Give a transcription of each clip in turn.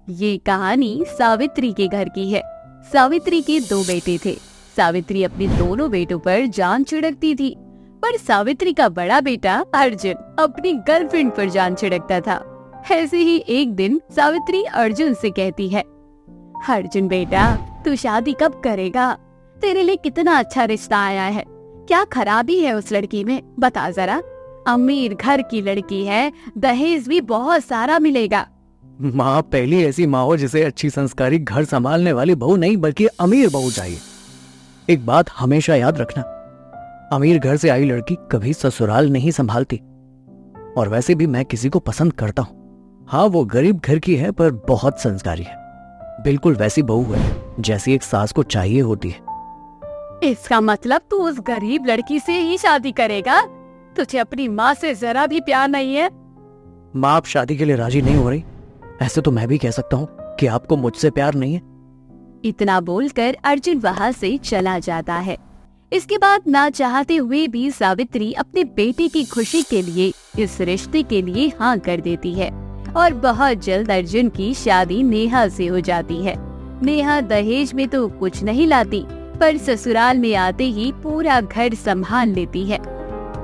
ये कहानी सावित्री के घर की है। सावित्री के दो बेटे थे। सावित्री अपने दोनों बेटों पर जान छिड़कती थी, पर सावित्री का बड़ा बेटा अर्जुन अपनी गर्लफ्रेंड पर जान छिड़कता था। ऐसे ही एक दिन सावित्री अर्जुन से कहती है, अर्जुन बेटा, तू शादी कब करेगा? तेरे लिए कितना अच्छा रिश्ता आया है, क्या खराबी है उस लड़की में, बता जरा। अमीर घर की लड़की है, दहेज भी बहुत सारा मिलेगा। माँ, पहली ऐसी माँ हो जिसे अच्छी संस्कारी घर संभालने वाली बहू नहीं बल्कि अमीर बहू चाहिए। एक बात हमेशा याद रखना, अमीर घर से आई लड़की कभी ससुराल नहीं संभालती। और वैसे भी मैं किसी को पसंद करता हूँ। हाँ, वो गरीब घर की है पर बहुत संस्कारी है, बिल्कुल वैसी बहू है जैसी एक सास को चाहिए होती है। इसका मतलब तू उस गरीब लड़की से ही शादी करेगा? तुझे अपनी माँ से जरा भी प्यार नहीं है? माँ, आप शादी के लिए राजी नहीं हो रही? ऐसे तो मैं भी कह सकता हूँ कि आपको मुझसे प्यार नहीं है। इतना बोलकर अर्जुन वहाँ से चला जाता है। इसके बाद ना चाहते हुए भी सावित्री अपने बेटे की खुशी के लिए इस रिश्ते के लिए हाँ कर देती है और बहुत जल्द अर्जुन की शादी नेहा से हो जाती है। नेहा दहेज में तो कुछ नहीं लाती, पर ससुराल में आते ही पूरा घर संभाल लेती है।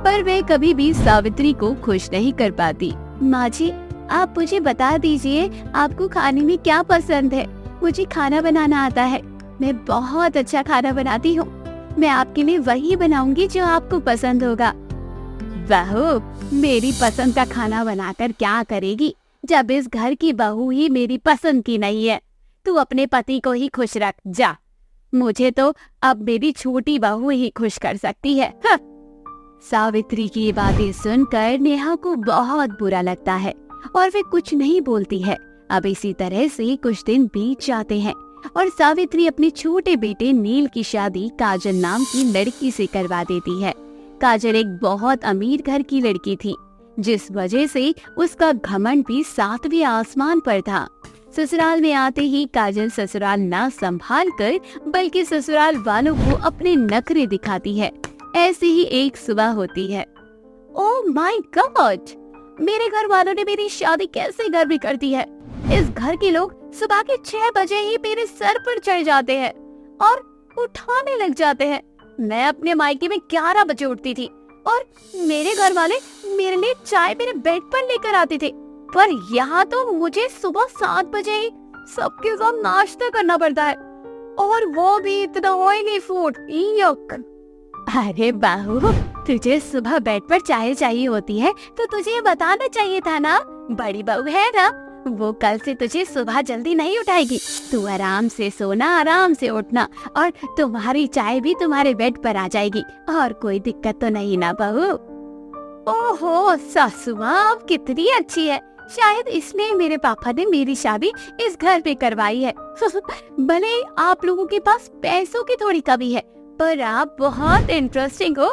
पर वे कभी भी सावित्री को खुश नहीं कर पाती। माँ जी, आप मुझे बता दीजिए आपको खाने में क्या पसंद है? मुझे खाना बनाना आता है, मैं बहुत अच्छा खाना बनाती हूँ। मैं आपके लिए वही बनाऊंगी जो आपको पसंद होगा। बहू, मेरी पसंद का खाना बनाकर क्या करेगी जब इस घर की बहू ही मेरी पसंद की नहीं है? तू अपने पति को ही खुश रख जा, मुझे तो अब मेरी छोटी बहू ही खुश कर सकती है। सावित्री की ये बातें सुनकर नेहा को बहुत बुरा लगता है और वे कुछ नहीं बोलती है। अब इसी तरह से कुछ दिन बीत जाते हैं और सावित्री अपने छोटे बेटे नील की शादी काजल नाम की लड़की से करवा देती है। काजल एक बहुत अमीर घर की लड़की थी, जिस वजह से उसका घमंड भी सातवें आसमान पर था। ससुराल में आते ही काजल ससुराल ना संभाल कर बल्कि ससुराल वालों को अपने नखरे दिखाती है। ऐसी ही एक सुबह होती है। ओह माय गॉड, मेरे घर वालों ने मेरी शादी कैसे घर में कर दी है। इस घर के लोग सुबह के 6 बजे ही मेरे सर पर चढ़ जाते हैं और उठाने लग जाते हैं। मैं अपने मायके में 11 बजे उठती थी और मेरे घर वाले मेरे लिए चाय मेरे बेड पर लेकर आते थे, पर यहाँ तो मुझे सुबह 7 बजे ही सबके साथ नाश्ता करना पड़ता है, और वो भी इतना ऑयली फूड। यक। अरे बहू, तुझे सुबह बेड पर चाय चाहिए होती है तो तुझे ये बताना चाहिए था ना। बड़ी बहू है ना, वो कल से तुझे सुबह जल्दी नहीं उठाएगी। तू आराम से सोना, आराम से उठना, और तुम्हारी चाय भी तुम्हारे बेड पर आ जाएगी, और कोई दिक्कत तो नहीं ना बहू? ओहो, सासू माँ अब कितनी अच्छी है, शायद इसलिए मेरे पापा ने मेरी शादी इस घर पे करवाई है। भले आप लोगों के पास पैसों की थोड़ी कमी है, पर आप बहुत इंटरेस्टिंग हो।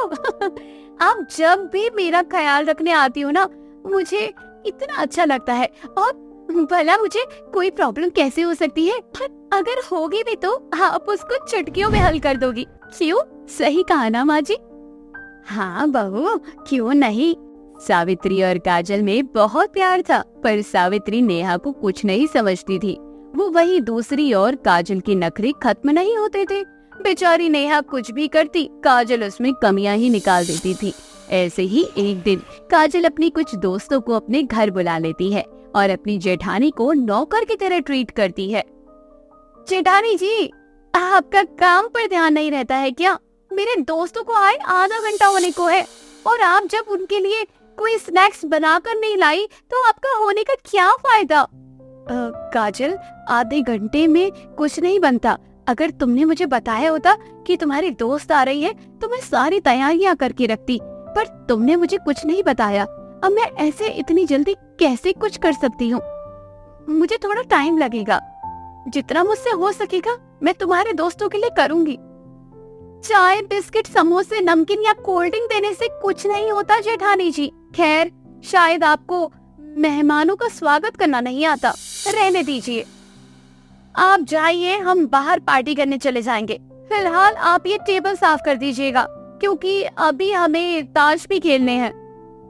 आप जब भी मेरा ख्याल रखने आती हो ना, मुझे इतना अच्छा लगता है। और भला मुझे कोई प्रॉब्लम कैसे हो सकती है, अगर होगी भी तो आप उसको चुटकियों में हल कर दोगी। क्यों, सही कहा ना माँ जी? हाँ बहू, क्यों नहीं। सावित्री और काजल में बहुत प्यार था, पर सावित्री नेहा को कुछ नहीं समझती थी। वो वही दूसरी और काजल के नखरे खत्म नहीं होते थे। बेचारी नेहा कुछ भी करती, काजल उसमें कमियां ही निकाल देती थी। ऐसे ही एक दिन काजल अपनी कुछ दोस्तों को अपने घर बुला लेती है और अपनी जेठानी को नौकर की तरह ट्रीट करती है। जेठानी जी, आपका काम पर ध्यान नहीं रहता है क्या? मेरे दोस्तों को आए आधा घंटा होने को है, और आप जब उनके लिए कोई स्नैक्स बनाकर नहीं लाई तो आपका होने का क्या फायदा? काजल, आधे घंटे में कुछ नहीं बनता। अगर तुमने मुझे बताया होता कि तुम्हारी दोस्त आ रही है तो मैं सारी तैयारियां करके रखती, पर तुमने मुझे कुछ नहीं बताया। अब मैं ऐसे इतनी जल्दी कैसे कुछ कर सकती हूँ? मुझे थोड़ा टाइम लगेगा, जितना मुझसे हो सकेगा मैं तुम्हारे दोस्तों के लिए करूँगी। चाय, बिस्किट, समोसे, नमकीन या कोल्ड ड्रिंक देने से कुछ नहीं होता जेठानी जी। खैर, शायद आपको मेहमानों का स्वागत करना नहीं आता, रहने दीजिए। आप जाइए, हम बाहर पार्टी करने चले जाएंगे। फिलहाल आप ये टेबल साफ कर दीजिएगा, क्योंकि अभी हमें ताश भी खेलने हैं।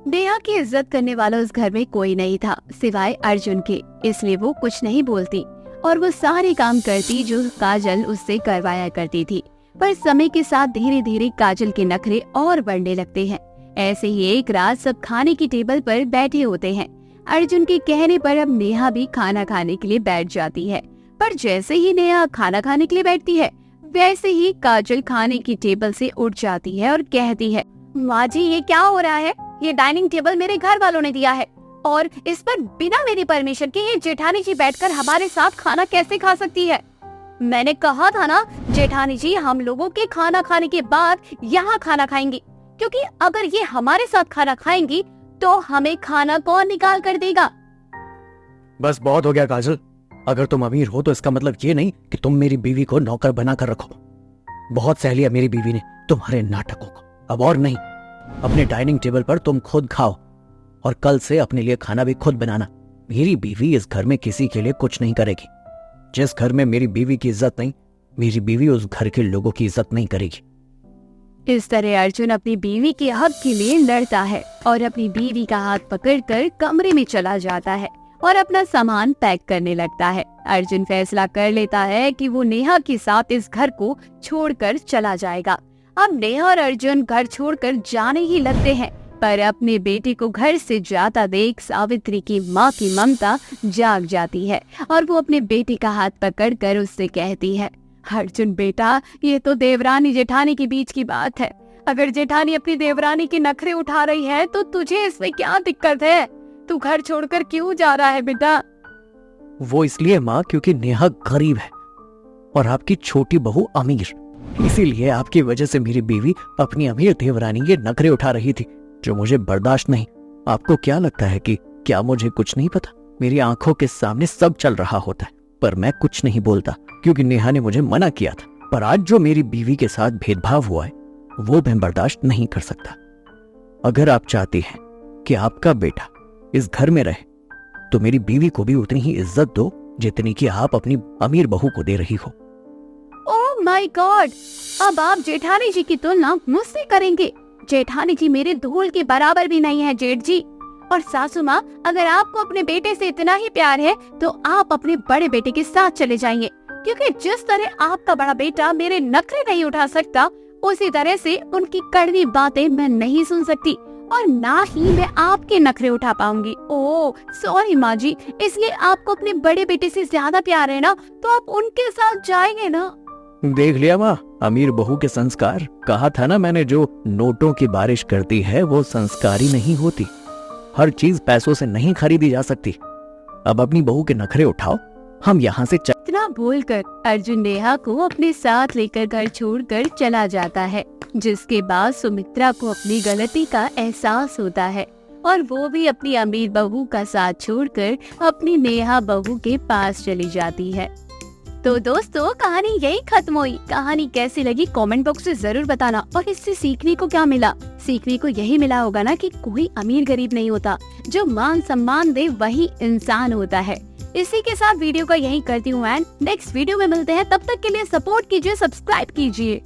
नेहा की इज्जत करने वाला उस घर में कोई नहीं था सिवाय अर्जुन के, इसलिए वो कुछ नहीं बोलती और वो सारे काम करती जो काजल उससे करवाया करती थी। पर समय के साथ धीरे धीरे काजल के नखरे और बढ़ने लगते हैं। ऐसे ही एक रात सब खाने की टेबल पर बैठे होते हैं। अर्जुन के कहने पर अब नेहा भी खाना खाने के लिए बैठ जाती है। पर जैसे ही नेहा खाना खाने के लिए बैठती है, वैसे ही काजल खाने की टेबल से उठ जाती है और कहती है, माँ जी ये क्या हो रहा है? ये डाइनिंग टेबल मेरे घर वालों ने दिया है और इस पर बिना मेरी परमिशन के ये जेठानी जी बैठकर हमारे साथ खाना कैसे खा सकती है? मैंने कहा था ना जेठानी जी, हम लोगों के खाना खाने के बाद यहाँ खाना खाएंगी, क्योंकि अगर ये हमारे साथ खाना खाएंगी तो हमें खाना कौन निकाल कर देगा? बस बहुत हो गया काजल। अगर तुम अमीर हो तो इसका मतलब ये नहीं कि तुम मेरी बीवी को नौकर बनाकर रखो। बहुत सह लिया मेरी बीवी ने तुम्हारे नाटकों को, अब और नहीं। अपने डाइनिंग टेबल पर तुम खुद खाओ और कल से अपने लिए खाना भी खुद बनाना। मेरी बीवी इस घर में किसी के लिए कुछ नहीं करेगी। जिस घर में मेरी बीवी की इज्जत नहीं, मेरी बीवी उस घर के लोगों की इज्जत नहीं करेगी। इस तरह अर्जुन अपनी बीवी के हक के लिए लड़ता है और अपनी बीवी का हाथ पकड़कर कमरे में चला जाता है और अपना सामान पैक करने लगता है। अर्जुन फैसला कर लेता है कि वो नेहा के साथ इस घर को छोड़कर चला जाएगा। अब नेहा और अर्जुन घर छोड़कर जाने ही लगते हैं, पर अपने बेटे को घर से जाता देख सावित्री की माँ की ममता जाग जाती है और वो अपने बेटे का हाथ पकड़कर उससे कहती है, अर्जुन बेटा, ये तो देवरानी जेठानी के बीच की बात है। अगर जेठानी अपनी देवरानी के नखरे उठा रही है तो तुझे इसमें क्या दिक्कत है? तू घर छोड़कर क्यों जा रहा है बेटा? वो इसलिए माँ क्योंकि नेहा गरीब है और आपकी छोटी बहू अमीर। इसीलिए आपकी वजह से मेरी बीवी अपनी अमीर देवरानी के नखरे उठा रही थी, जो मुझे बर्दाश्त नहीं। आपको क्या लगता है कि क्या मुझे कुछ नहीं पता? मेरी आंखों के सामने सब चल रहा होता है, पर मैं कुछ नहीं बोलता क्योंकि नेहा ने मुझे मना किया था। पर आज जो मेरी बीवी के साथ भेदभाव हुआ है वो मैं बर्दाश्त नहीं कर सकता। अगर आप चाहती हैं कि आपका बेटा इस घर में रहे तो मेरी बीवी को भी उतनी ही इज्जत दो जितनी कि आप अपनी अमीर बहू को दे रही हो। ओह माय गॉड, अब आप जेठानी जी की तुलना मुझसे करेंगे? जेठानी जी मेरे धूल के बराबर भी नहीं है जेठ जी। और सासू माँ, अगर आपको अपने बेटे से इतना ही प्यार है तो आप अपने बड़े बेटे के साथ चले जाइए, क्योंकि जिस तरह आपका बड़ा बेटा मेरे नखरे नहीं उठा सकता, उसी तरह से उनकी कड़वी बातें मैं नहीं सुन सकती और ना ही मैं आपके नखरे उठा पाऊंगी। ओह सॉरी माँ जी, इसलिए आपको अपने बड़े बेटे से ज्यादा प्यार है ना, तो आप उनके साथ जाएंगे ना? देख लिया माँ, अमीर बहू के संस्कार। कहा था ना मैंने, जो नोटों की बारिश करती है वो संस्कारी नहीं होती। हर चीज पैसों से नहीं खरीदी जा सकती। अब अपनी बहू के नखरे उठाओ, हम यहाँ से इतना बोलकर अर्जुन नेहा को अपने साथ लेकर घर छोड़कर चला जाता है, जिसके बाद सुमित्रा को अपनी गलती का एहसास होता है और वो भी अपनी अमीर बहू का साथ छोड़कर अपनी नेहा बहू के पास चली जाती है। तो दोस्तों, कहानी यही खत्म हुई। कहानी कैसी लगी कमेंट बॉक्स में जरूर बताना, और इससे सीखने को क्या मिला? सीखने को यही मिला होगा ना कि कोई अमीर गरीब नहीं होता, जो मान सम्मान दे वही इंसान होता है। इसी के साथ वीडियो का यही करती हूँ एंड नेक्स्ट वीडियो में मिलते हैं। तब तक के लिए सपोर्ट कीजिए, सब्सक्राइब कीजिए।